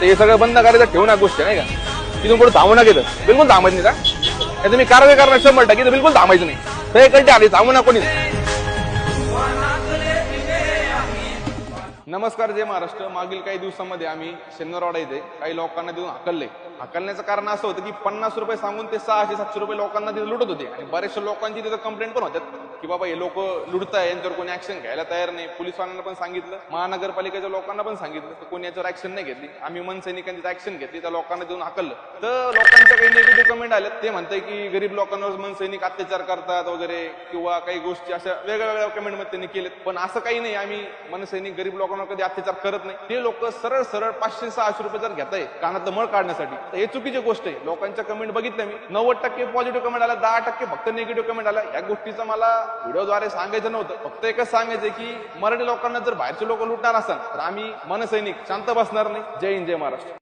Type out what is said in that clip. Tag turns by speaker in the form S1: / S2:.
S1: हे सगळं बंद करायचं, ठेवू ना गोष्टी नाही का, तिथून पुढे थांबू ना घेतं, बिलकुल थांबायचं नाही का, तुम्ही कारवाई करणार 100%, बिलकुल थांबायचं नाही. तर कळते आली, थांबू ना कोणी. नमस्कार, जय महाराष्ट्र. मागील काही दिवसांमध्ये आम्ही शनिवारवाडा इथे काही लोकांना देऊन हाकलण्याचं कारण असं होतं की 50 रुपये सांगून ते 600-700 रुपये लोकांना तिथे लुटत होते. आणि बऱ्याचशा लोकांची तिथे कंप्लेंट पण होत्यात की बाबा हे लोक लुटताय, यांच्यावर कोणी ऍक्शन घ्यायला तयार नाही. पोलिसांना पण सांगितलं, महानगरपालिकेच्या लोकांना पण सांगितलं, तर कोणी याच्यावर ऍक्शन नाही घेतली. आम्ही मनसैनिकांची ऍक्शन घेतली, त्या लोकांना देऊन हाकललं. तर लोकांच्या काही निगेटिव्ह कमेंट आले. ते म्हणताय की गरीब लोकांवर मनसैनिक अत्याचार करतात वगैरे, किंवा काही गोष्टी अशा वेगळ्या कमेंटमध्ये त्यांनी केलेत. पण असं काही नाही, आम्ही मनसैनिक गरीब लोकांवर कधी अत्याचार करत नाही. ते लोक सरळ 500-600 रुपये जर घेताय कानातलं मळ काढण्यासाठी, तर हे चुकीची गोष्ट आहे. लोकांच्या कमेंट बघितल्या मी, 90% पॉझिटिव्ह कमेंट आला, 10% फक्त निगेटिव्ह कमेंट आला. या गोष्टीचं मला व्हिडिओद्वारे सांगायचं नव्हतं. फक्त एकच सांगायचंय की मराठी लोकांना जर बाहेरचे लोक लुटणार असाल तर आम्ही मनसैनिक शांत बसणार नाही. जय हिंद, जय महाराष्ट्र.